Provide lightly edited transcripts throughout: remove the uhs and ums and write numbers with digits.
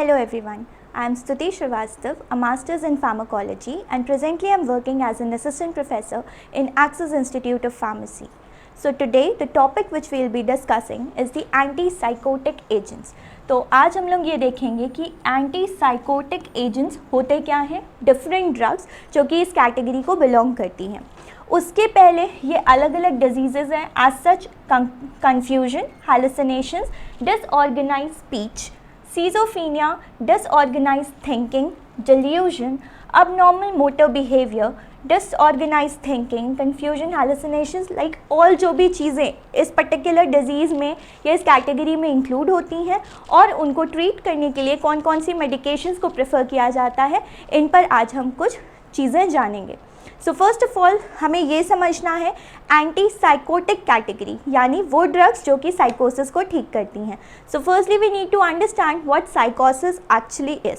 Hello everyone, I am Stuti Srivastav, a Master's in Pharmacology, and presently I am working as an Assistant Professor in Axis Institute of Pharmacy. So today the topic which we will be discussing is the antipsychotic agents. तो आज हम लोग ये देखेंगे कि antipsychotic agents होते क्या हैं, डिफरेंट ड्रग्स जो कि इस कैटेगरी को बिलोंग करती हैं. उसके पहले ये अलग अलग डिजीज़ेज़ हैं, as such confusion, hallucinations, disorganised speech, schizophrenia, disorganized thinking, delusion, abnormal motor behavior, disorganized thinking, confusion, hallucinations, like all जो भी चीज़ें इस पर्टिकुलर डिजीज़ में या इस कैटेगरी में इंक्लूड होती हैं और उनको ट्रीट करने के लिए कौन कौन सी मेडिकेशंस को प्रेफर किया जाता है, इन पर आज हम कुछ चीज़ें जानेंगे. सो फर्स्ट ऑफ ऑल हमें ये समझना है एंटीसाइकोटिक कैटेगरी यानी वो ड्रग्स जो कि साइकोसिस को ठीक करती हैं. So firstly we need to understand what साइकोसिस actually is.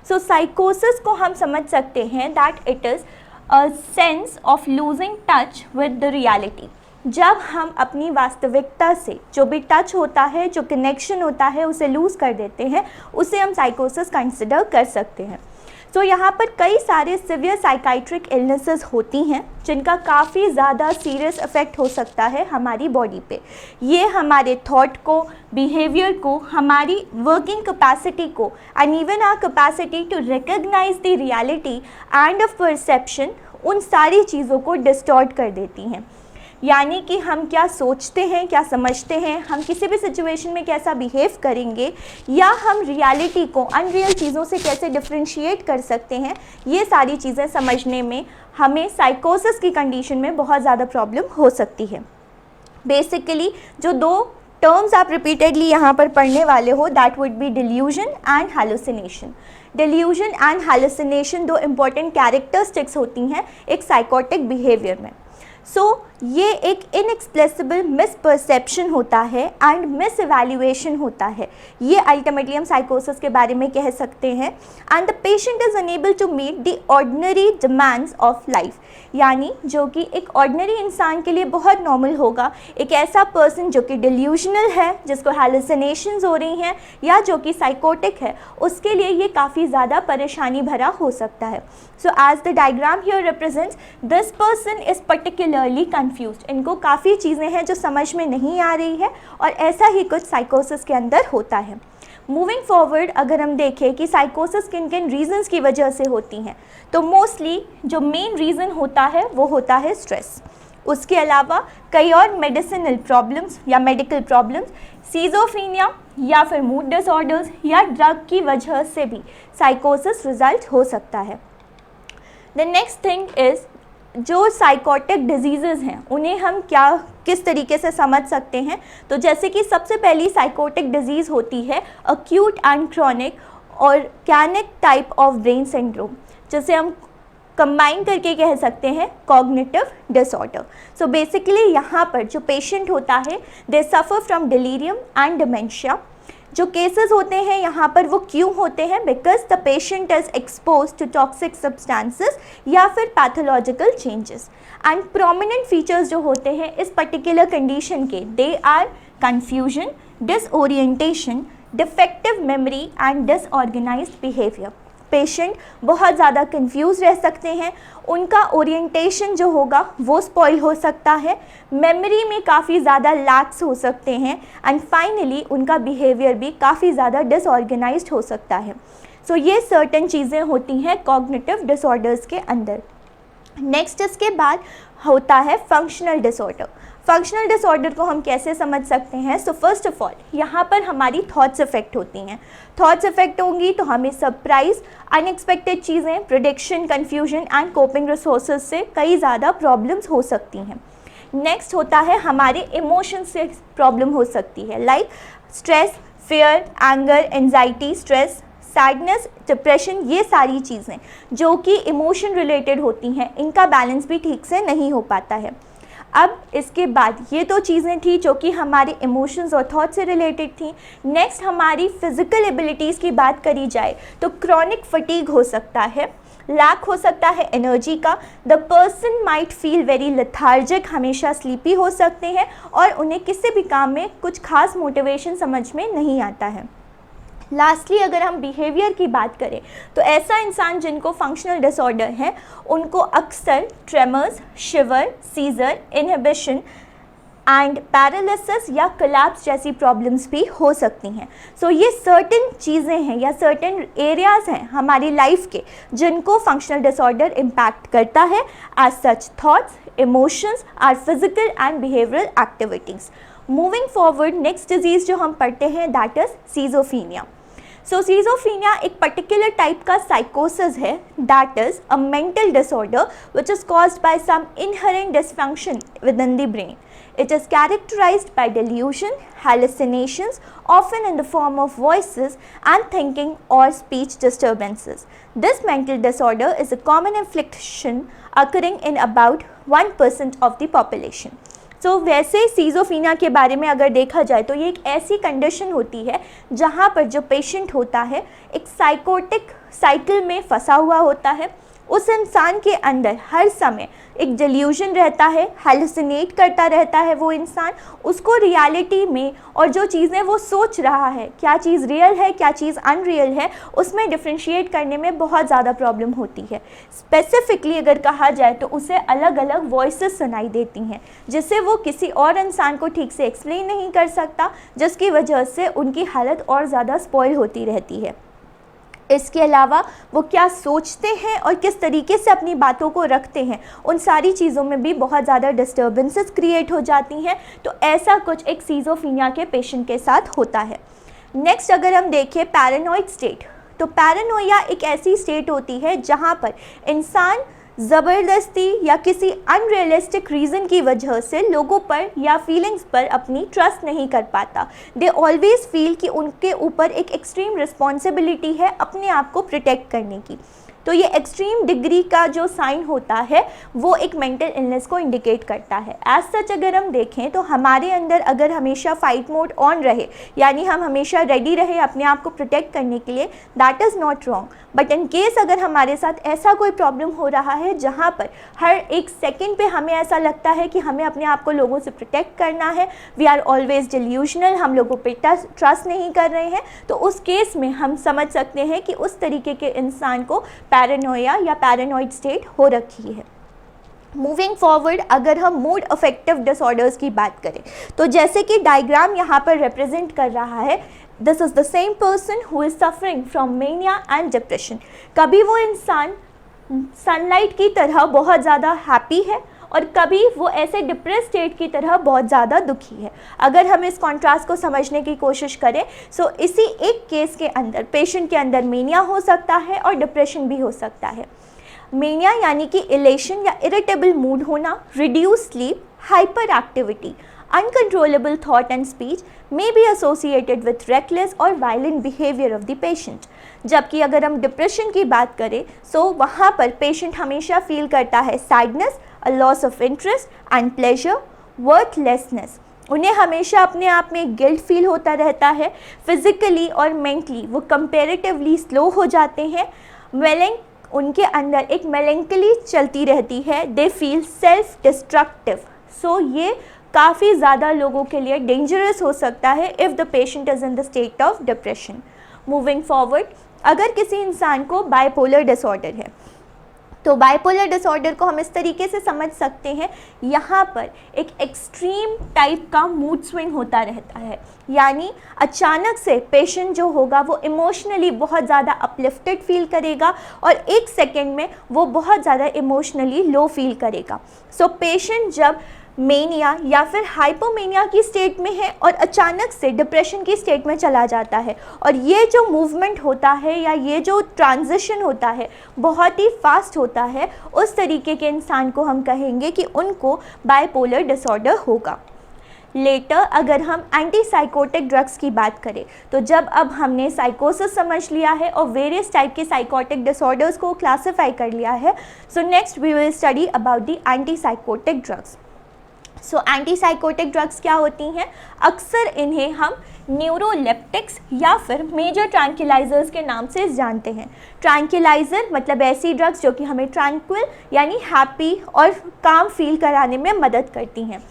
सो साइकोसिस को हम समझ सकते हैं that it is a sense of losing touch with the reality. जब हम अपनी वास्तविकता से जो भी टच होता है, जो कनेक्शन होता है, उसे लूज़ कर देते हैं, उसे हम साइकोसिस कंसिडर कर सकते हैं. तो यहाँ पर कई सारे सिवियर साइकाइट्रिक इलनेसेस होती हैं जिनका काफ़ी ज़्यादा सीरियस इफ़ेक्ट हो सकता है हमारी बॉडी पे. ये हमारे थॉट को, बिहेवियर को, हमारी वर्किंग कैपेसिटी को and even our capacity to recognise the reality and of perception, उन सारी चीज़ों को डिस्टॉर्ट कर देती हैं. यानी कि हम क्या सोचते हैं, क्या समझते हैं, हम किसी भी सिचुएशन में कैसा बिहेव करेंगे या हम रियलिटी को अनरियल चीज़ों से कैसे डिफ्रेंशिएट कर सकते हैं, ये सारी चीज़ें समझने में हमें साइकोसिस की कंडीशन में बहुत ज़्यादा प्रॉब्लम हो सकती है. बेसिकली जो दो टर्म्स आप रिपीटेडली यहाँ पर पढ़ने वाले हो, that would be delusion and hallucination. Delusion and hallucination दो इम्पॉर्टेंट कैरेक्टरिस्टिक्स होती हैं एक साइकोटिक बिहेवियर में. ये एक इनएक्सप्लेसिबल मिसपरसेप्शन होता है एंड मिस इवैल्यूएशन होता है. ये अल्टीमेटली हम साइकोसिस के बारे में कह सकते हैं. And the patient is unable to meet the ordinary demands of life. यानी जो कि एक ऑर्डिनरी इंसान के लिए बहुत नॉर्मल होगा, एक ऐसा पर्सन जो कि डिल्यूजनल है, जिसको हैलुसिनेशंस हो रही हैं या जो कि साइकोटिक है, उसके लिए ये काफ़ी ज़्यादा परेशानी भरा हो सकता है. So as the diagram here represents, this person is particularly confused. इनको काफ़ी चीज़ें हैं जो समझ में नहीं आ रही है और ऐसा ही कुछ साइकोसिस के अंदर होता है. मूविंग फॉरवर्ड अगर हम देखें कि साइकोसिस किन किन रीजंस की वजह से होती हैं, तो मोस्टली जो मेन रीज़न होता है वो होता है स्ट्रेस. उसके अलावा कई और मेडिसिनल प्रॉब्लम्स या मेडिकल प्रॉब्लम्स, सीजोफ्रीनिया या फिर मूड डिसऑर्डर्स या ड्रग की वजह से भी साइकोसिस रिजल्ट हो सकता है. द नेक्स्ट थिंग इज़ जो साइकोटिक डिजीज़ेज़ हैं उन्हें हम किस तरीके से समझ सकते हैं. तो जैसे कि सबसे पहली साइकोटिक डिजीज़ होती है acute and chronic organic type of brain syndrome, जिसे हम कंबाइन करके कह सकते हैं कॉग्निटिव डिसऑर्डर. सो बेसिकली यहाँ पर जो पेशेंट होता है they suffer from delirium and dementia. जो केसेस होते हैं यहाँ पर वो क्यों होते हैं, because the patient is expose to toxic substances या फिर pathological changes. And prominent features जो होते हैं इस पर्टिकुलर कंडीशन के, they are confusion, disorientation, defective memory and disorganised behaviour. Patient बहुत ज़्यादा कंफ्यूज रह सकते हैं, उनका ओरिएंटेशन जो होगा वो स्पॉइल हो सकता है, मेमोरी में काफ़ी ज़्यादा लैक्स हो सकते हैं एंड फाइनली उनका बिहेवियर भी काफ़ी ज़्यादा डिसऑर्गेनाइज्ड हो सकता है. सो ये सर्टेन चीज़ें होती हैं कॉग्निटिव डिसऑर्डर्स के अंदर. नेक्स्ट इसके बाद होता है फंक्शनल डिसऑर्डर. फंक्शनल डिसऑर्डर को हम कैसे समझ सकते हैं. सो फर्स्ट ऑफ ऑल यहाँ पर हमारी थॉट्स इफेक्ट होती हैं. थॉट्स इफेक्ट होंगी तो हमें सरप्राइज, अनएक्सपेक्टेड चीज़ें, prediction, confusion and coping resources से कई ज़्यादा प्रॉब्लम्स हो सकती हैं. नेक्स्ट होता है हमारे इमोशन से प्रॉब्लम हो सकती है, like stress, fear, anger, anxiety, stress, sadness, depression. ये सारी चीज़ें जो कि इमोशन रिलेटेड होती हैं, इनका बैलेंस भी ठीक से नहीं हो पाता है. अब इसके बाद ये तो चीज़ें थी जो कि हमारे इमोशंस और थॉट से रिलेटेड थी. नेक्स्ट हमारी फिज़िकल एबिलिटीज़ की बात करी जाए तो क्रॉनिक फटीग हो सकता है, लैक हो सकता है एनर्जी का. The person might feel very lethargic, हमेशा स्लीपी हो सकते हैं और उन्हें किसी भी काम में कुछ खास मोटिवेशन समझ में नहीं आता है. लास्टली अगर हम बिहेवियर की बात करें तो ऐसा इंसान जिनको फंक्शनल डिसऑर्डर है उनको अक्सर tremors, shiver, seizure, inhibition and paralysis या कोलैप्स जैसी प्रॉब्लम्स भी हो सकती हैं। सो ये सर्टेन चीज़ें हैं या सर्टेन एरियाज़ हैं हमारी लाइफ के जिनको फंक्शनल डिसऑर्डर इम्पैक्ट करता है। As such thoughts, emotions are physical and behavioural activities. Moving forward, next disease जो हम पढ़ते हैं दैट इज़ सीजोफीनिया। सो सीजोफीनिया एक पर्टिकुलर टाइप का साइकोसिस है that is a mental disorder which is caused by some inherent dysfunction within the brain. It is characterized by delusion, hallucinations, often in the form of voices, and thinking or speech disturbances. This mental disorder is a common affliction occurring in about 1% of the population. So, वैसे सीजोफीनिया के बारे में अगर देखा जाए तो ये एक ऐसी कंडीशन होती है जहाँ पर जो पेशेंट होता है एक साइकोटिक साइकिल में फंसा हुआ होता है। उस इंसान के अंदर हर समय एक डिल्यूजन रहता है, हैलुसिनेट करता रहता है वो इंसान, उसको रियलिटी में और जो चीज़ें वो सोच रहा है क्या चीज़ रियल है क्या चीज़ अनरियल है उसमें डिफ्रेंशिएट करने में बहुत ज़्यादा प्रॉब्लम होती है। स्पेसिफिकली अगर कहा जाए तो उसे अलग अलग वॉइसेस सुनाई देती हैं जिससे वो किसी और इंसान को ठीक से एक्सप्लेन नहीं कर सकता, जिसकी वजह से उनकी हालत और ज़्यादा स्पॉइल होती रहती है। इसके अलावा वो क्या सोचते हैं और किस तरीके से अपनी बातों को रखते हैं उन सारी चीज़ों में भी बहुत ज़्यादा डिस्टर्बेंसेस क्रिएट हो जाती हैं। तो ऐसा कुछ एक सीजोफीनिया के पेशेंट के साथ होता है। नेक्स्ट अगर हम देखें पैरानॉइड स्टेट, तो पैरानोया एक ऐसी स्टेट होती है जहाँ पर इंसान ज़बरदस्ती या किसी अनरियलिस्टिक रीज़न की वजह से लोगों पर या फीलिंग्स पर अपनी ट्रस्ट नहीं कर पाता। दे ऑलवेज़ फील कि उनके ऊपर एक एक्सट्रीम रिस्पॉन्सिबिलिटी है अपने आप को प्रोटेक्ट करने की। तो ये एक्सट्रीम डिग्री का जो साइन होता है वो एक मेंटल इलनेस को इंडिकेट करता है। एज सच अगर हम देखें तो हमारे अंदर अगर हमेशा फाइट मोड ऑन रहे यानी हम हमेशा रेडी रहे अपने आप को प्रोटेक्ट करने के लिए, that is not wrong. But in case अगर हमारे साथ ऐसा कोई प्रॉब्लम हो रहा है जहाँ पर हर एक सेकेंड पे हमें ऐसा लगता है कि हमें अपने आप को लोगों से प्रोटेक्ट करना है, वी आर ऑलवेज डिल्यूशनल, हम लोगों पे ट्रस्ट नहीं कर रहे हैं, तो उस केस में हम समझ सकते हैं कि उस तरीके के इंसान को पैरानोया या पैरानॉइड स्टेट हो रखी है। मूविंग फॉरवर्ड, अगर हम मूड अफेक्टिव डिसऑर्डर्स की बात करें तो जैसे कि डायग्राम यहाँ पर रिप्रेजेंट कर रहा है, this is the same person who is suffering from mania and depression. कभी वो इंसान सनलाइट की तरह बहुत ज़्यादा हैप्पी है और कभी वो ऐसे डिप्रेस स्टेट की तरह बहुत ज़्यादा दुखी है। अगर हम इस कॉन्ट्रास्ट को समझने की कोशिश करें सो इसी एक केस के अंदर पेशेंट के अंदर मेनिया हो सकता है और डिप्रेशन भी हो सकता है। मेनिया यानी कि इलेशन या इरिटेबल मूड होना, reduce sleep, hyper activity, uncontrollable thought and speech may be associated with reckless or violent behavior of the patient। जबकि अगर हम डिप्रेशन की बात करें सो वहाँ पर पेशेंट हमेशा फील करता है sadness, a loss of interest and pleasure, worthlessness. उन्हें हमेशा अपने आप में गिल्ट फील होता रहता है। फिजिकली और मेंटली वो कंपेरेटिवली स्लो हो जाते हैं। उनके अंदर एक मेलेंकली चलती रहती है। They feel self destructive. So ये काफ़ी ज़्यादा लोगों के लिए डेंजरस हो सकता है if the patient is in the state of depression. Moving forward, अगर किसी इंसान को बाइपोलर डिसऑर्डर है तो बाइपोलर डिसऑर्डर को हम इस तरीके से समझ सकते हैं, यहाँ पर एक एक्सट्रीम टाइप का मूड स्विंग होता रहता है, यानी अचानक से पेशेंट जो होगा वो इमोशनली बहुत ज़्यादा अपलिफ्टेड फील करेगा और एक सेकेंड में वो बहुत ज़्यादा इमोशनली लो फील करेगा। सो पेशेंट जब मेनिया या फिर हाइपोमेनिया की स्टेट में है और अचानक से डिप्रेशन की स्टेट में चला जाता है और ये जो मूवमेंट होता है या ये जो ट्रांजिशन होता है बहुत ही फास्ट होता है, उस तरीके के इंसान को हम कहेंगे कि उनको बाइपोलर डिसऑर्डर होगा। लेटर अगर हम एंटीसाइकोटिक ड्रग्स की बात करें तो जब अब हमने साइकोसिस समझ लिया है और वेरियस टाइप के साइकोटिक डिसऑर्डर्स को क्लासिफाई कर लिया है, so next we will study about the antipsychotic drugs. So antipsychotic drugs क्या होती हैं? अक्सर इन्हें हम न्यूरोलेप्टिक्स या फिर मेजर ट्रैंक्विलाइजर्स के नाम से जानते हैं। ट्रैंक्विलाइजर मतलब ऐसी ड्रग्स जो कि हमें ट्रैंक्विल यानी हैप्पी और काम फील कराने में मदद करती हैं।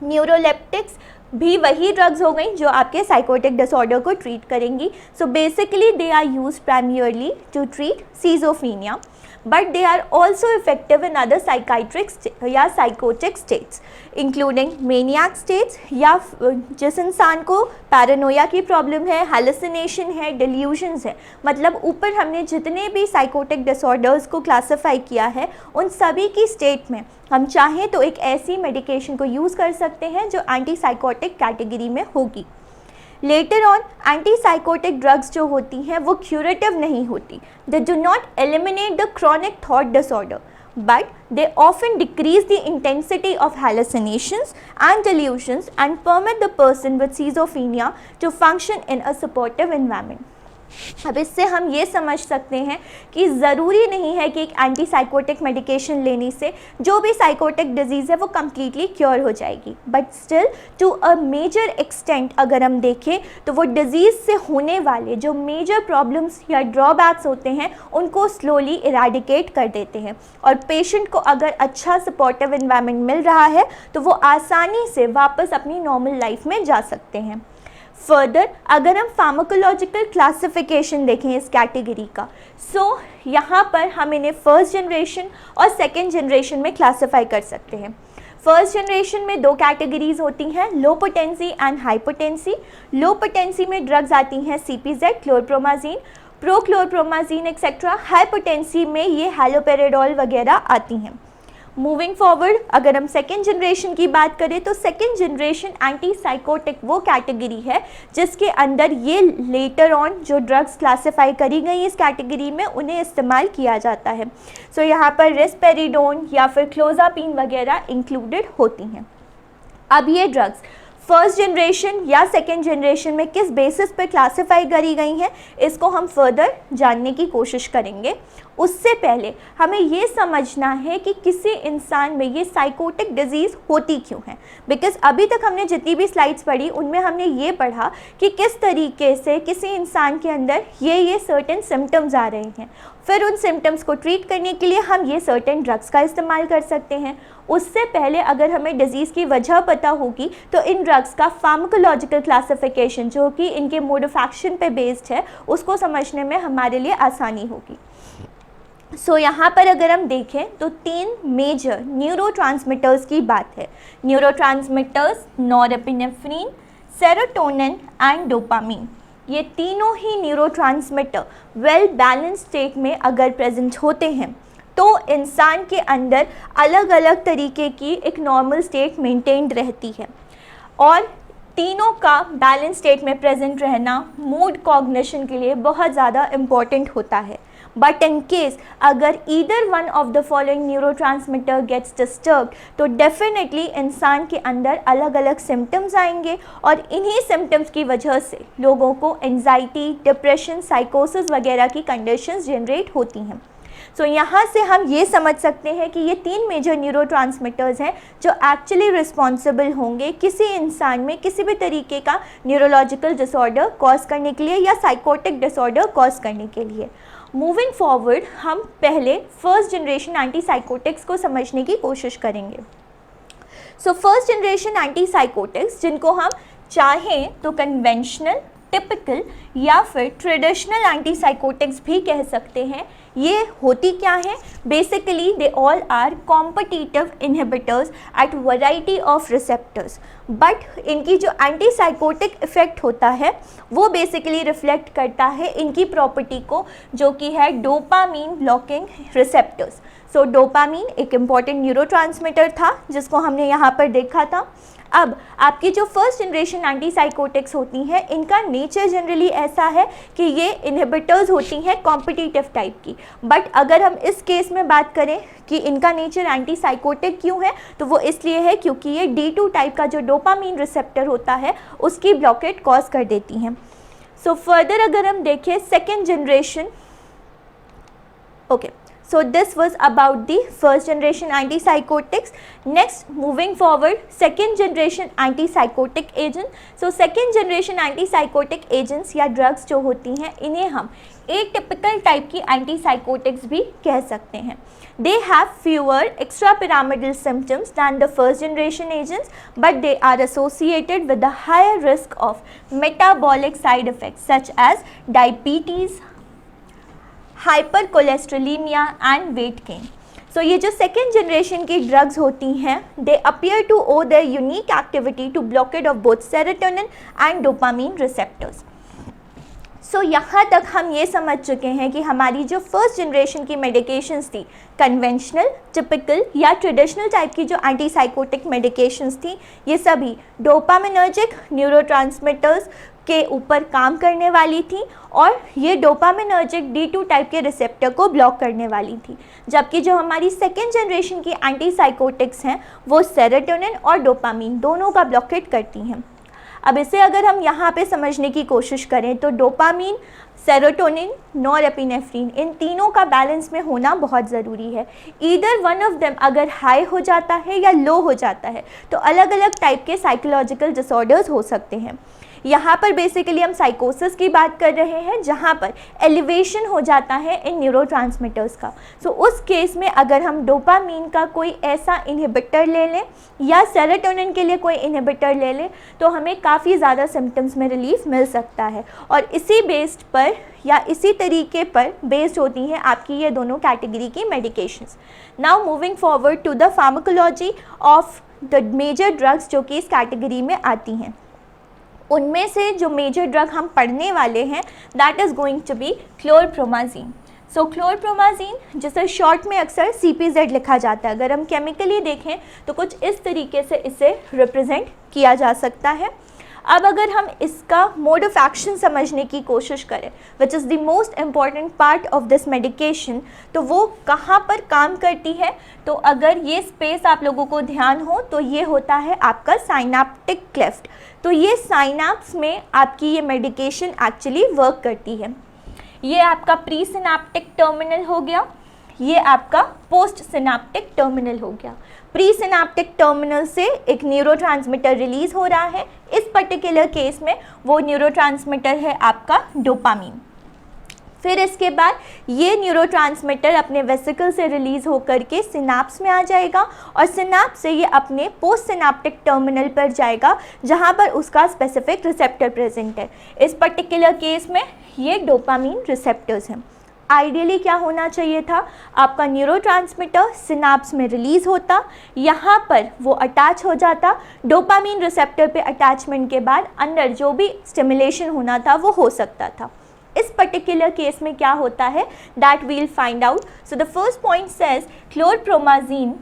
न्यूरोलेप्टिक्स भी वही ड्रग्स हो गई जो आपके साइकोटिक डिसऑर्डर को ट्रीट करेंगी. So basically they are use primarily to treat schizophrenia, but they are also effective in other psychiatric या psychotic states including maniac states, या जिस इंसान को पैरानोया की प्रॉब्लम है, हेलुसिनेशन है, डिल्यूजन्स है, मतलब ऊपर हमने जितने भी साइकोटिक डिसऑर्डर्स को क्लासिफाई किया है उन सभी की स्टेट में हम चाहें तो एक ऐसी मेडिकेशन को यूज़ कर सकते हैं जो एंटी साइकोटिक कैटेगरी में होगी. लेटर ऑन एंटीसाइकोटिक ड्रग्स जो होती हैं वो क्यूरेटिव नहीं होती. They do not eliminate the chronic thought disorder, but they often decrease the intensity of hallucinations and delusions and permit the person with schizophrenia to function in a supportive environment. अब इससे हम ये समझ सकते हैं कि ज़रूरी नहीं है कि एक एंटीसाइकोटिक मेडिकेशन लेने से जो भी साइकोटिक डिजीज़ है वो कम्प्लीटली क्योर हो जाएगी, but still to a major extent अगर हम देखें तो वो डिज़ीज़ से होने वाले जो मेजर प्रॉब्लम्स या ड्रॉबैक्स होते हैं उनको स्लोली इरेडिकेट कर देते हैं, और पेशेंट को अगर अच्छा सपोर्टिव एनवायरनमेंट मिल रहा है तो वो आसानी से वापस अपनी नॉर्मल लाइफ में जा सकते हैं. फर्दर अगर हम फार्माकोलॉजिकल क्लासिफिकेशन देखें इस कैटेगरी का, सो यहाँ पर हम इन्हें फर्स्ट जनरेशन और सेकेंड जनरेशन में क्लासिफाई कर सकते हैं. फर्स्ट जनरेशन में दो कैटेगरीज होती हैं, low potency and high potency. Low potency में ड्रग्स आती हैं CPZ, chlorpromazine, prochlorpromazine etcetera. High potency में ये हैलोपेरिडोल वगैरह आती हैं. मूविंग फॉरवर्ड अगर हम सेकेंड जनरेशन की बात करें तो सेकेंड जनरेशन एंटी साइकोटिक वो कैटेगरी है जिसके अंदर ये लेटर ऑन जो ड्रग्स क्लासिफाई करी गई इस कैटेगरी में उन्हें इस्तेमाल किया जाता है. सो यहाँ पर रिस्पेरिडोन या फिर क्लोजापिन वगैरह इंक्लूडेड होती हैं. अब ये ड्रग्स फर्स्ट जनरेशन या सेकेंड जनरेशन में किस बेसिस पर क्लासिफाई करी गई हैं इसको हम फर्दर जानने की कोशिश करेंगे. उससे पहले हमें ये समझना है कि किसी इंसान में ये साइकोटिक डिजीज़ होती क्यों है, बिकॉज अभी तक हमने जितनी भी स्लाइड्स पढ़ी उनमें हमने ये पढ़ा कि किस तरीके से किसी इंसान के अंदर ये सर्टेन सिम्टम्स आ रहे हैं, फिर उन सिम्टम्स को ट्रीट करने के लिए हम ये सर्टेन ड्रग्स का इस्तेमाल कर सकते हैं. उससे पहले अगर हमें डिजीज़ की वजह पता होगी तो इन ड्रग्स का फार्माकोलॉजिकल क्लासिफिकेशन जो कि इनके मोड ऑफ एक्शन पे बेस्ड है उसको समझने में हमारे लिए आसानी होगी. सो यहाँ पर अगर हम देखें तो तीन मेजर न्यूरोट्रांसमीटर्स की बात है. Neurotransmitters norepinephrine, serotonin and dopamine. ये तीनों ही न्यूरोट्रांसमीटर वेल बैलेंस स्टेट में अगर प्रेजेंट होते हैं तो इंसान के अंदर अलग अलग तरीके की एक नॉर्मल स्टेट मेंटेन्ड रहती है, और तीनों का बैलेंस स्टेट में प्रेजेंट रहना मूड कॉग्निशन के लिए बहुत ज़्यादा इम्पॉर्टेंट होता है. बट इन केस अगर either one of the following neurotransmitter gets disturbed तो डेफिनेटली इंसान के अंदर अलग अलग सिम्टम्स आएंगे, और इन्हीं सिम्टम्स की वजह से लोगों को एंजाइटी, डिप्रेशन, साइकोसिस वगैरह की कंडीशंस जनरेट होती हैं. सो यहाँ से हम ये समझ सकते हैं कि ये तीन मेजर न्यूरोट्रांसमीटर्स हैं जो एक्चुअली रिस्पॉन्सिबल होंगे किसी इंसान में किसी भी तरीके का न्यूरोलॉजिकल डिसऑर्डर कॉज करने के लिए या साइकोटिक डिसऑर्डर कॉज करने के लिए. मूविंग फॉरवर्ड हम पहले फर्स्ट जनरेशन एंटीसाइकोटिक्स को समझने की कोशिश करेंगे. सो फर्स्ट जनरेशन एंटीसाइकोटिक्स जिनको हम चाहें तो कन्वेंशनल, टिपिकल या फिर ट्रेडिशनल एंटीसाइकोटिक्स भी कह सकते हैं. ये होती क्या है? Basically they all are competitive inhibitors at variety of receptors, but इनकी जो एंटीसाइकोटिक इफेक्ट होता है वो बेसिकली रिफ्लेक्ट करता है इनकी प्रॉपर्टी को जो कि है डोपामीन ब्लॉकिंग रिसेप्टर्स. सो डोपामीन एक इम्पॉर्टेंट न्यूरोट्रांसमीटर था जिसको हमने यहाँ पर देखा था. अब आपकी जो फर्स्ट जनरेशन एंटीसाइकोटिक्स होती हैं इनका नेचर जनरली ऐसा है कि ये इनहिबिटर्स होती हैं कॉम्पिटिटिव टाइप की, बट अगर हम इस केस में बात करें कि इनका नेचर एंटीसाइकोटिक क्यों है तो वो इसलिए है क्योंकि ये D2 टाइप का जो डोपामीन रिसेप्टर होता है उसकी ब्लॉकेट कॉज कर देती हैं. सो फर्दर अगर हम देखें second generation, So this was about the first generation antipsychotics. Next, moving forward, second generation antipsychotic agent. So second generation antipsychotic agents या drugs जो होती हैं इन्हें हम atypical type की antipsychotics भी कह सकते हैं. They have fewer extrapyramidal symptoms than the first generation agents, but they are associated with a higher risk of metabolic side effects such as diabetes, hypercholesterolaemia and weight gain. So ये जो second generation की drugs होती हैं they appear to owe their unique activity to blockade of both serotonin and dopamine receptors. So यहाँ तक हम ये समझ चुके हैं कि हमारी जो फर्स्ट जनरेशन की मेडिकेशंस थी, कन्वेंशनल, टिपिकल या ट्रेडिशनल टाइप की जो एंटीसाइकोटिक मेडिकेशंस थी, ये सभी डोपामिनर्जिक न्यूरोट्रांसमीटर्स के ऊपर काम करने वाली थी और ये डोपामिनर्जिक D2 टाइप के रिसेप्टर को ब्लॉक करने वाली थी. जबकि जो हमारी सेकेंड जनरेशन की एंटीसाइकोटिक्स हैं वो सेरोटोनिन और डोपामीन दोनों का ब्लॉकेट करती हैं. अब इसे अगर हम यहाँ पे समझने की कोशिश करें तो डोपामीन, सेरोटोनिन, नॉरएपिनेफ्रिन इन तीनों का बैलेंस में होना बहुत ज़रूरी है. ईदर वन ऑफ देम अगर हाई हो जाता है या लो हो जाता है तो अलग अलग टाइप के साइकोलॉजिकल डिसऑर्डर्स हो सकते हैं. यहाँ पर बेसिकली हम साइकोसिस की बात कर रहे हैं जहाँ पर एलिवेशन हो जाता है इन न्यूरोट्रांसमीटर्स का. सो उस केस में अगर हम डोपामीन का कोई ऐसा इनहिबिटर ले लें या सेरोटोनिन के लिए कोई इनहिबिटर ले लें तो हमें काफ़ी ज़्यादा सिम्टम्स में रिलीफ मिल सकता है. और इसी बेस्ड पर या इसी तरीके पर बेस्ड होती हैं आपकी ये दोनों कैटेगरी की medications. Now moving forward to the pharmacology of the major drugs जो कि इस कैटेगरी में आती हैं. उनमें से जो मेजर ड्रग हम पढ़ने वाले हैं that is going to be chlorpromazine. So chlorpromazine जिसे शॉर्ट में अक्सर CPZ लिखा जाता है, अगर हम केमिकली देखें तो कुछ इस तरीके से इसे रिप्रेजेंट किया जा सकता है. अब अगर हम इसका मोड ऑफ एक्शन समझने की कोशिश करें which is the most important part of this medication, तो वो कहाँ पर काम करती है. तो अगर ये स्पेस आप लोगों को ध्यान हो तो ये होता है आपका साइनाप्टिक क्लेफ्ट. तो ये साइनाप्स में आपकी ये मेडिकेशन एक्चुअली वर्क करती है. ये आपका प्री सिनाप्टिक टर्मिनल हो गया, ये आपका पोस्ट सिनाप्टिक टर्मिनल हो गया. प्री सिनाप्टिक टर्मिनल से एक न्यूरोट्रांसमीटर रिलीज़ हो रहा है. इस पर्टिकुलर केस में वो न्यूरोट्रांसमीटर है आपका डोपामीन. फिर इसके बाद ये न्यूरोट्रांसमीटर अपने वेसिकल से रिलीज़ होकर के सिनाप्स में आ जाएगा और सिनाप्स से ये अपने पोस्ट सिनाप्टिक टर्मिनल पर जाएगा जहाँ पर उसका स्पेसिफिक रिसेप्टर प्रेजेंट है. इस पर्टिकुलर केस में ये डोपामीन रिसेप्टर्स हैं. आइडियली क्या होना चाहिए था, आपका न्यूरोट्रांसमीटर सिनाप्स में रिलीज़ होता, यहाँ पर वो अटैच हो जाता, डोपामीन रिसेप्टर पे अटैचमेंट के बाद अंदर जो भी स्टिमुलेशन होना था वो हो सकता था. इस पर्टिकुलर केस में क्या होता है that we'll find out. So the first point says chlorpromazine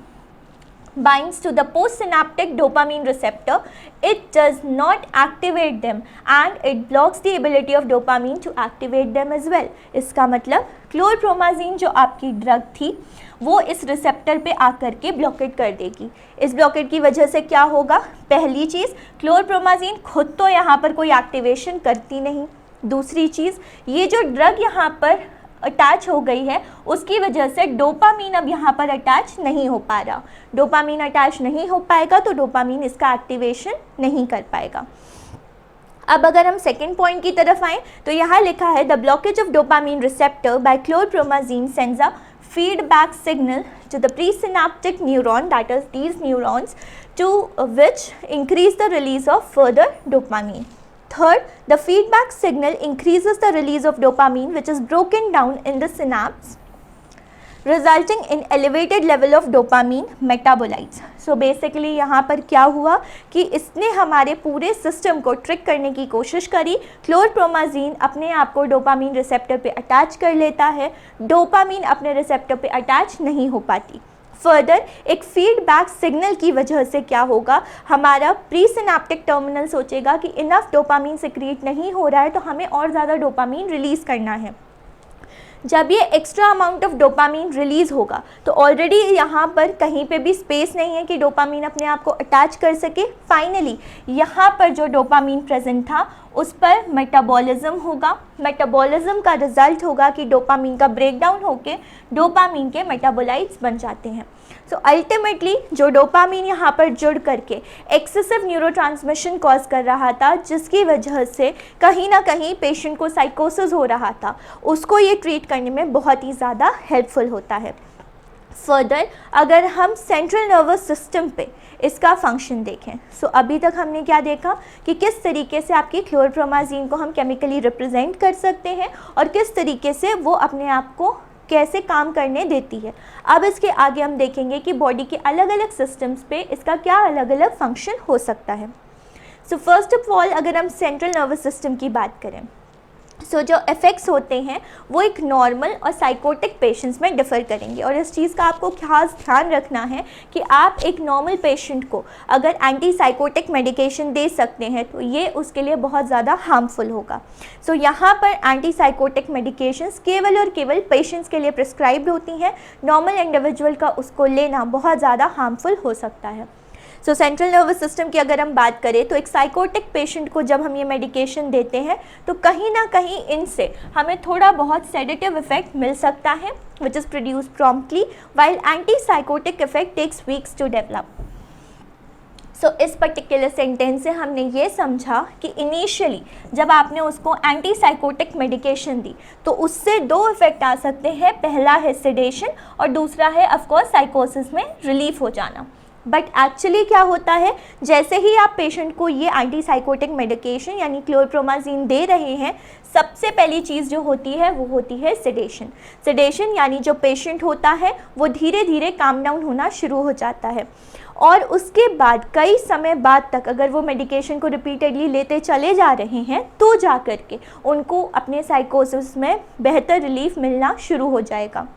binds to the postsynaptic dopamine receptor. It does not activate them and it blocks the ability of dopamine to activate them as well. इसका मतलब chlorpromazine जो आपकी drug थी वो इस receptor पे आकर के ब्लॉकेट कर देगी. इस ब्लॉकेट की वजह से क्या होगा, पहली चीज़ क्लोरप्रोमाजीन खुद तो यहाँ पर कोई एक्टिवेशन करती नहीं. दूसरी चीज़ ये जो ड्रग यहाँ पर अटैच हो गई है उसकी वजह से डोपामीन अब यहाँ पर अटैच नहीं हो पा रहा. डोपामीन अटैच नहीं हो पाएगा तो डोपामीन इसका एक्टिवेशन नहीं कर पाएगा. अब अगर हम सेकेंड पॉइंट की तरफ आएँ तो यहाँ लिखा है the blockage of dopamine receptor by chlorpromazine sends a feedback signal to the presynaptic neuron, that is these neurons, to which increase the release of further dopamine. Third, the feedback signal increases the release of dopamine which is broken down in the synapse, resulting in elevated level of dopamine metabolites. So basically यहाँ पर क्या हुआ कि इसने हमारे पूरे system को trick करने की कोशिश करी. क्लोरप्रोमाजीन अपने आप को डोपामीन रिसेप्टर पे अटैच कर लेता है, डोपामीन अपने रिसेप्टर पे अटैच नहीं हो पाती. फर्दर एक फीडबैक सिग्नल की वजह से क्या होगा, हमारा प्री सिनाप्टिक टर्मिनल सोचेगा कि इनफ डोपामीन सिक्रीट नहीं हो रहा है तो हमें और ज़्यादा डोपामीन रिलीज़ करना है. जब ये extra amount of dopamine release होगा तो ऑलरेडी यहाँ पर कहीं पे भी स्पेस नहीं है कि डोपामीन अपने आप को अटैच कर सके. फाइनली यहाँ पर जो डोपामीन प्रेजेंट था उस पर मेटाबॉलिज्म होगा। मेटाबॉलिज्म का रिजल्ट होगा कि डोपामीन का ब्रेकडाउन होके डोपामीन के मेटाबोलाइट्स बन जाते हैं। सो अल्टीमेटली जो डोपामीन यहाँ पर जुड़ करके एक्सेसिव न्यूरोट्रांसमिशन कॉज कर रहा था, जिसकी वजह से कहीं ना कहीं पेशेंट को साइकोसिस हो रहा था, उसको ये ट्रीट करने में बहुत ही ज़्यादा हेल्पफुल होता है। फर्दर अगर हम सेंट्रल नर्वस सिस्टम पे इसका फंक्शन देखें, सो अभी तक हमने क्या देखा कि किस तरीके से आपकी क्लोरप्रोमाज़िन को हम केमिकली रिप्रेजेंट कर सकते हैं और किस तरीके से वो अपने आप को कैसे काम करने देती है। अब इसके आगे हम देखेंगे कि बॉडी के अलग अलग सिस्टम्स पे इसका क्या अलग अलग फंक्शन हो सकता है। सो फर्स्ट ऑफ ऑल अगर हम सेंट्रल नर्वस सिस्टम की बात करें, जो इफ़ेक्ट्स होते हैं वो एक नॉर्मल और साइकोटिक पेशेंट्स में डिफ़र करेंगे। और इस चीज़ का आपको खास ध्यान रखना है कि आप एक नॉर्मल पेशेंट को अगर एंटी साइकोटिक मेडिकेशन दे सकते हैं तो ये उसके लिए बहुत ज़्यादा हार्मफुल होगा। यहाँ पर एंटी साइकोटिक मेडिकेशंस केवल और केवल पेशेंट्स के लिए प्रिस्क्राइब्ड होती हैं। नॉर्मल इंडिविजुअल का उसको लेना बहुत ज़्यादा हार्मफुल हो सकता है। सेंट्रल नर्वस सिस्टम की अगर हम बात करें तो एक साइकोटिक पेशेंट को जब हम ये मेडिकेशन देते हैं तो कहीं ना कहीं इनसे हमें थोड़ा बहुत सेडेटिव इफेक्ट मिल सकता है, which is produce promptly, while anti psychotic effect takes weeks to develop. इस पर्टिकुलर सेंटेंस से हमने ये समझा कि इनिशियली जब आपने उसको एंटी साइकोटिक मेडिकेशन दी तो उससे दो इफेक्ट आ सकते हैं। पहला है सेडेशन और दूसरा है ऑफकोर्स साइकोसिस में रिलीफ हो जाना। बट एक्चुअली क्या होता है, जैसे ही आप पेशेंट को ये एंटी साइकोटिक मेडिकेशन यानी क्लोरप्रोमाज़िन दे रहे हैं, सबसे पहली चीज़ जो होती है वो होती है सेडेशन। सेडेशन यानी जो पेशेंट होता है वो धीरे धीरे काम डाउन होना शुरू हो जाता है और उसके बाद कई समय बाद तक अगर वो मेडिकेशन को रिपीटेडली लेते चले जा रहे हैं तो जा कर के उनको अपने साइकोसिस में बेहतर रिलीफ मिलना शुरू हो जाएगा।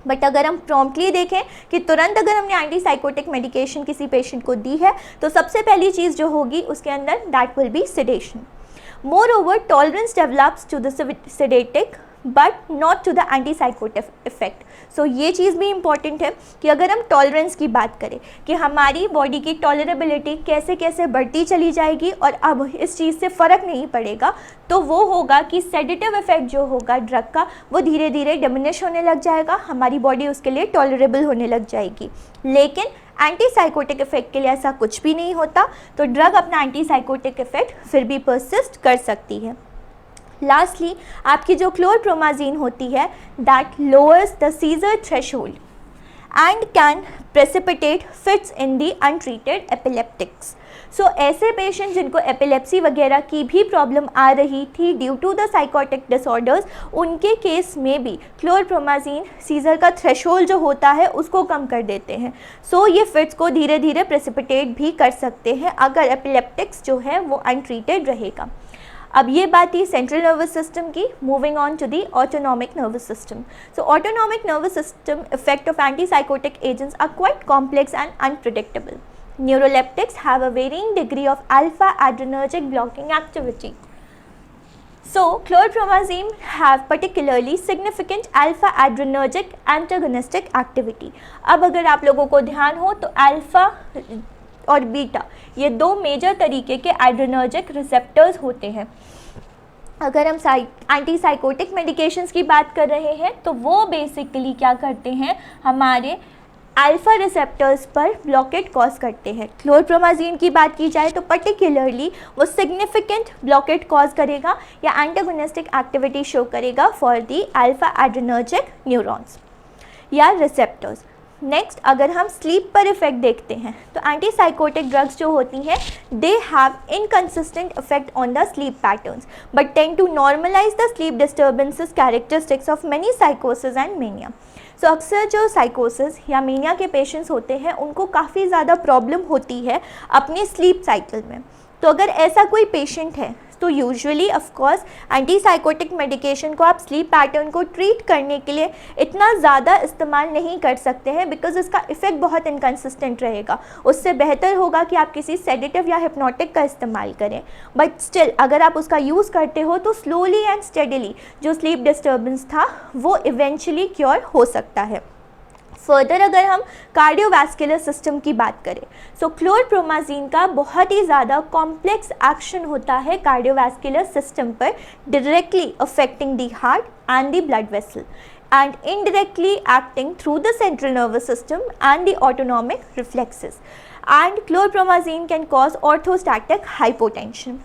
बट अगर हम प्रॉम्प्टली देखें कि तुरंत अगर हमने एंटी साइकोटिक मेडिकेशन किसी पेशेंट को दी है तो सबसे पहली चीज़ जो होगी उसके अंदर that will be sedation. Moreover tolerance develops to the sedative but not to the anti psychotic effect. ये चीज़ भी इम्पॉर्टेंट है कि अगर हम टॉलरेंस की बात करें कि हमारी बॉडी की टॉलरेबिलिटी कैसे कैसे बढ़ती चली जाएगी और अब इस चीज़ से फ़र्क नहीं पड़ेगा, तो वो होगा कि सेडेटिव इफेक्ट जो होगा ड्रग का वो धीरे धीरे डिमिनिश होने लग जाएगा, हमारी बॉडी उसके लिए टॉलरेबल होने लग जाएगी। लेकिन एंटी साइकोटिक इफेक्ट के लिए ऐसा कुछ भी नहीं होता, तो ड्रग अपना एंटी साइकोटिक इफेक्ट फिर भी परसिस्ट कर सकती है। लास्टली आपकी जो क्लोरप्रोमाज़िन होती है that lowers the seizure threshold and can precipitate fits in the untreated epileptics. ऐसे पेशेंट जिनको एपिलेप्सी वगैरह की भी प्रॉब्लम आ रही थी due to the psychotic disorders, उनके केस में भी क्लोरप्रोमाज़िन सीजर का थ्रेशोल्ड जो होता है उसको कम कर देते हैं। ये फिट्स को धीरे धीरे प्रेसिपिटेट भी कर सकते हैं अगर एपिलेप्टिक्स जो है वो अनट्रीटेड रहेगा। अब ये बात थी सेंट्रल नर्वस सिस्टम की। Moving on to the autonomic nervous system. Autonomic nervous system effect of antipsychotic agents are quite complex and unpredictable. Neuroleptics have a varying degree of alpha adrenergic blocking activity. Chlorpromazine have particularly significant alpha adrenergic antagonistic activity. अब अगर आप लोगों को ध्यान हो तो alpha और beta ये दो मेजर तरीके के एड्रेनर्जिक रिसेप्टर्स होते हैं। अगर हम एंटी साइकोटिक मेडिकेशंस की बात कर रहे हैं तो वो बेसिकली क्या करते हैं, हमारे अल्फा रिसेप्टर्स पर ब्लॉकेट कॉज करते हैं। क्लोरप्रोमाज़िन की बात की जाए तो पर्टिकुलरली वो सिग्निफिकेंट ब्लॉकेट कॉज करेगा या एंटागोनिस्टिक एक्टिविटी शो करेगा for the alpha adrenergic neurons या रिसेप्टर्स। नेक्स्ट अगर हम स्लीप पर इफेक्ट देखते हैं तो एंटीसाइकोटिक ड्रग्स जो होती हैं they have inconsistent effect on the sleep patterns but tend to normalise the sleep disturbances characteristics of many साइकोसिस and mania. अक्सर जो साइकोसिस या मेनिया के पेशेंट्स होते हैं उनको काफ़ी ज़्यादा प्रॉब्लम होती है अपने स्लीप साइकिल में। तो अगर ऐसा कोई पेशेंट है तो यूजुअली ऑफकोर्स एंटीसाइकोटिक मेडिकेशन को आप स्लीप पैटर्न को ट्रीट करने के लिए इतना ज़्यादा इस्तेमाल नहीं कर सकते हैं बिकॉज इसका इफ़ेक्ट बहुत इनकंसिस्टेंट रहेगा। उससे बेहतर होगा कि आप किसी सेडेटिव या हिप्नोटिक का इस्तेमाल करें, बट स्टिल अगर आप उसका यूज़ करते हो तो स्लोली एंड स्टेडिली जो स्लीप डिस्टर्बेंस था वो इवेंचुअली क्योर हो सकता है। फर्दर अगर हम कार्डियोवैस्कुलर सिस्टम की बात करें, सो क्लोरप्रोमाजीन का बहुत ही ज़्यादा कॉम्प्लेक्स एक्शन होता है कार्डियोवैस्कुलर सिस्टम पर, directly affecting the heart and the blood vessel and indirectly acting through the central nervous system and the autonomic reflexes, and chlorpromazine can cause orthostatic hypotension.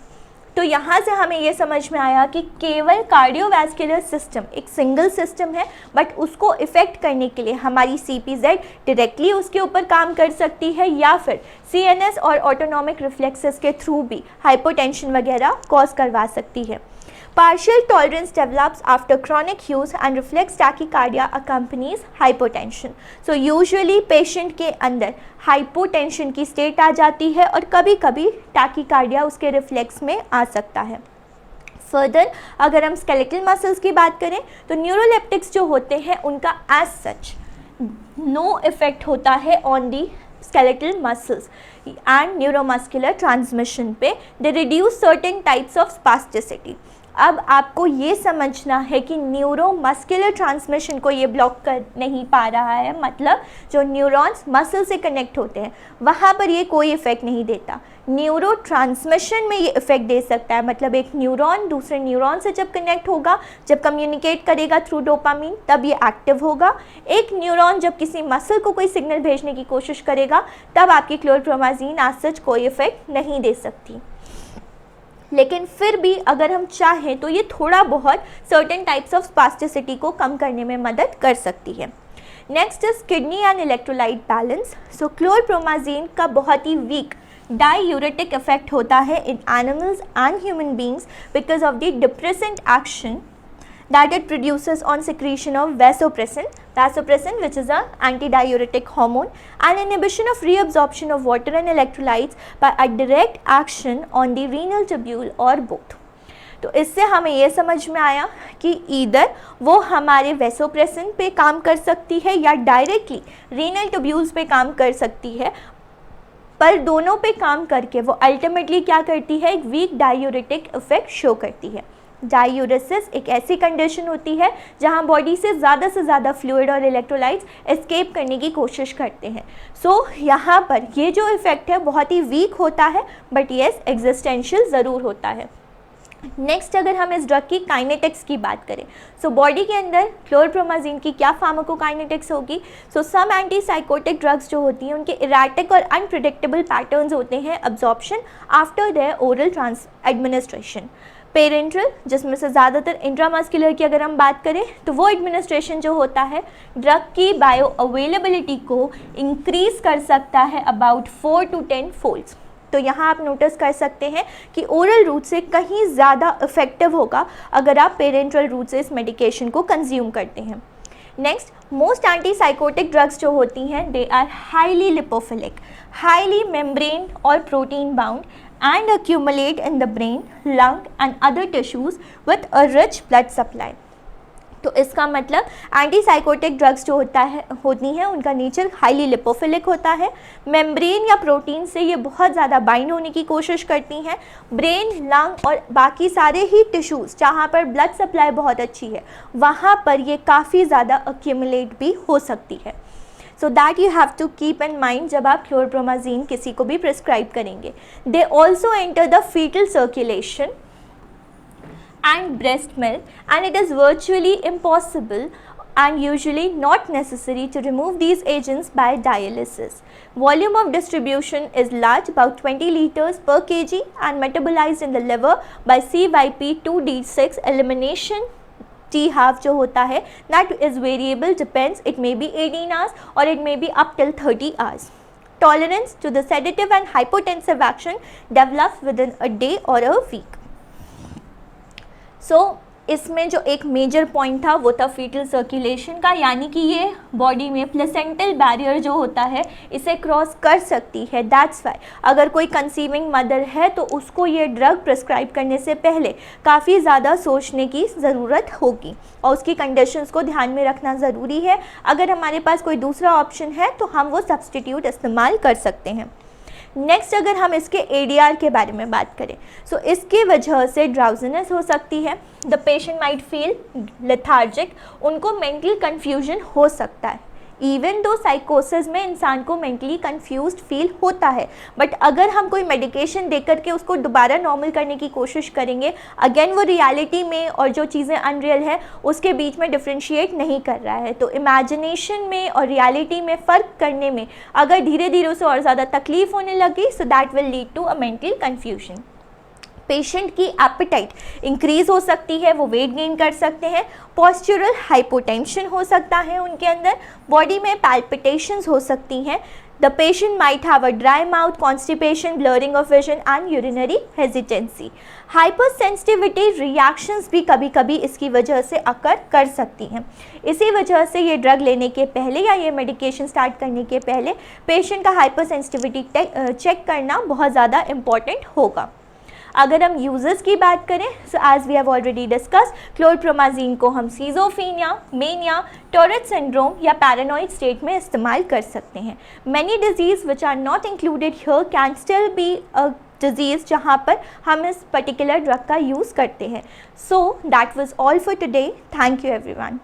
तो यहाँ से हमें ये समझ में आया कि केवल कार्डियोवैस्कुलर सिस्टम एक सिंगल सिस्टम है, बट उसको इफ़ेक्ट करने के लिए हमारी CPZ डायरेक्टली उसके ऊपर काम कर सकती है या फिर CNS और ऑटोनॉमिक रिफ्लेक्सेस के थ्रू भी हाइपोटेंशन वगैरह कॉज करवा सकती है. Partial tolerance develops after chronic use and reflex tachycardia accompanies hypotension. So usually patient के अंदर hypotension की state आ जाती है और कभी कभी tachycardia उसके reflex में आ सकता है. फर्दर अगर हम skeletal muscles की बात करें तो न्यूरोलेप्टिक्स जो होते हैं उनका as such no effect होता है on the skeletal muscles and neuromuscular transmission पे. They reduce certain types of spasticity. अब आपको ये समझना है कि न्यूरोमस्कुलर ट्रांसमिशन को ये ब्लॉक कर नहीं पा रहा है, मतलब जो न्यूरॉन्स मसल से कनेक्ट होते हैं वहाँ पर ये कोई इफ़ेक्ट नहीं देता. न्यूरो ट्रांसमिशन में ये इफ़ेक्ट दे सकता है, मतलब एक न्यूरॉन दूसरे न्यूरॉन से जब कनेक्ट होगा, जब कम्युनिकेट करेगा थ्रू डोपामीन, तब ये एक्टिव होगा. एक न्यूरॉन जब किसी मसल को कोई सिग्नल भेजने की कोशिश करेगा तब आपकी क्लोरप्रोमाजीन आज सच कोई इफ़ेक्ट नहीं दे सकती. लेकिन फिर भी अगर हम चाहें तो ये थोड़ा बहुत सर्टेन टाइप्स ऑफ स्पास्टिसिटी को कम करने में मदद कर सकती है. Next is kidney and electrolyte balance. So chlorpromazine का बहुत ही वीक डायूरेटिक इफेक्ट होता है in animals and human beings because of the depressant action that it produces on secretion of vasopressin which is a antidiuretic hormone, and inhibition of reabsorption of water and electrolytes by a direct action on the renal tubule or both. तो इससे हमें ये समझ में आया कि either वो हमारे वेसोप्रेसिन पे काम कर सकती है या डायरेक्टली रीनल ट्यूब्यूल्स पे काम कर सकती है, पर दोनों पे काम करके वो अल्टीमेटली क्या करती है, एक वीक डायूरेटिक इफेक्ट शो करती है. डायूरेसिस एक ऐसी कंडीशन होती है जहां बॉडी से ज़्यादा फ्लूइड और इलेक्ट्रोलाइट्स एस्केप करने की कोशिश करते हैं. सो यहाँ पर ये जो इफ़ेक्ट है बहुत ही वीक होता है, बट येस एग्जिस्टेंशियल ज़रूर होता है. नेक्स्ट अगर हम इस ड्रग की काइनेटिक्स की बात करें, सो बॉडी के अंदर क्लोरप्रोमाजीन की क्या फार्माकोकाइनेटिक्स होगी. सो सम एंटीसाइकोटिक ड्रग्स जो होती हैं उनके इरेटिक और अनप्रिडिक्टेबल पैटर्न्स होते हैं absorption after their oral administration. Parenteral, जिसमें से ज़्यादातर इंट्रामस्कुलर की अगर हम बात करें तो वो एडमिनिस्ट्रेशन जो होता है ड्रग की बायो अवेलेबिलिटी को इंक्रीज़ कर सकता है अबाउट 4 to 10 फोल्ड्स. तो यहाँ आप नोटिस कर सकते हैं कि ओरल रूट से कहीं ज़्यादा इफेक्टिव होगा अगर आप पेरेंट्रल रूट से इस मेडिकेशन को कंज्यूम करते हैं. नेक्स्ट, मोस्ट एंटीसाइकोटिक ड्रग्स जो होती हैं they are highly lipophilic, highly membrane और protein bound and accumulate in the brain, lung and other tissues with a rich blood supply. तो इसका मतलब एंटीसाइकोटिक ड्रग्स जो होती हैं उनका नेचर हाईली लिपोफिलिक होता है. मेम्ब्रेन या प्रोटीन से ये बहुत ज़्यादा बाइंड होने की कोशिश करती हैं. ब्रेन, लंग और बाकी सारे ही टिश्यूज़ जहाँ पर ब्लड सप्लाई बहुत अच्छी है वहाँ पर ये काफ़ी ज़्यादा अक्यूमुलेट भी हो सकती है. So that you have to keep in mind जब आप क्लोरप्रोमाजीन किसी को भी प्रिस्क्राइब करेंगे. They also enter the foetal circulation and breast milk, and it is virtually impossible and usually not necessary to remove these agents by dialysis. Volume of distribution is large, about 20 liters per kg, and metabolized in the liver by CYP2D6 elimination. T half जो होता है that is variable, depends, it may be 18 hours or it may be up till 30 hours. Tolerance to the sedative and hypotensive action develops within a day or a week. सो इसमें जो एक major point था वो था fetal circulation का, यानी कि ये बॉडी में प्लेसेंटल बैरियर जो होता है इसे क्रॉस कर सकती है. दैट्स वाई अगर कोई कंसीविंग मदर है तो उसको ये ड्रग प्रिस्क्राइब करने से पहले काफ़ी ज़्यादा सोचने की ज़रूरत होगी और उसकी कंडीशंस को ध्यान में रखना ज़रूरी है. अगर हमारे पास कोई दूसरा ऑप्शन है तो हम वो सब्सटीट्यूट इस्तेमाल कर सकते हैं. नेक्स्ट अगर हम इसके ADR के बारे में बात करें, सो इसकी वजह से ड्राउजीनेस हो सकती है. The patient might feel lethargic, उनको मेंटल कन्फ्यूजन हो सकता है. इवन दो साइकोसिस में इंसान को मेंटली कंफ्यूज्ड फील होता है, बट अगर हम कोई मेडिकेशन दे करके उसको दोबारा नॉर्मल करने की कोशिश करेंगे, अगेन वो रियलिटी में और जो चीज़ें अनरियल है उसके बीच में डिफ्रेंशिएट नहीं कर रहा है। तो इमेजिनेशन में और रियलिटी में फ़र्क करने में अगर धीरे धीरे उसे और ज़्यादा तकलीफ होने लगी, so that will lead to a mental confusion. Patient की एपेटाइट इंक्रीज़ हो सकती है, वो वेट गेन कर सकते हैं, पॉस्चरल हाइपोटेंशन हो सकता है उनके अंदर, बॉडी में पैल्पिटेशंस हो सकती हैं, the patient might have a dry mouth, constipation, blurring of vision and urinary hesitancy. Hyper sensitivity reactions भी कभी कभी इसकी वजह से अकर कर सकती हैं। इसी वजह से ये ड्रग लेने के पहले या ये मेडिकेशन स्टार्ट करने के पहले पेशेंट का हाइपर सेंसिटिविटी चेक करना बहुत ज़्यादा इम्पॉर्टेंट होगा। अगर हम यूजर्स की बात करें, so as we have already discuss, chlorpromazine को हम सीजोफीनिया, मेनिया, टॉरेट सिंड्रोम या पैरानॉइड स्टेट में इस्तेमाल कर सकते हैं। Many diseases which are not included here can still be a disease जहाँ पर हम इस पर्टिकुलर ड्रग का यूज़ करते हैं। So that was all for today. Thank you everyone.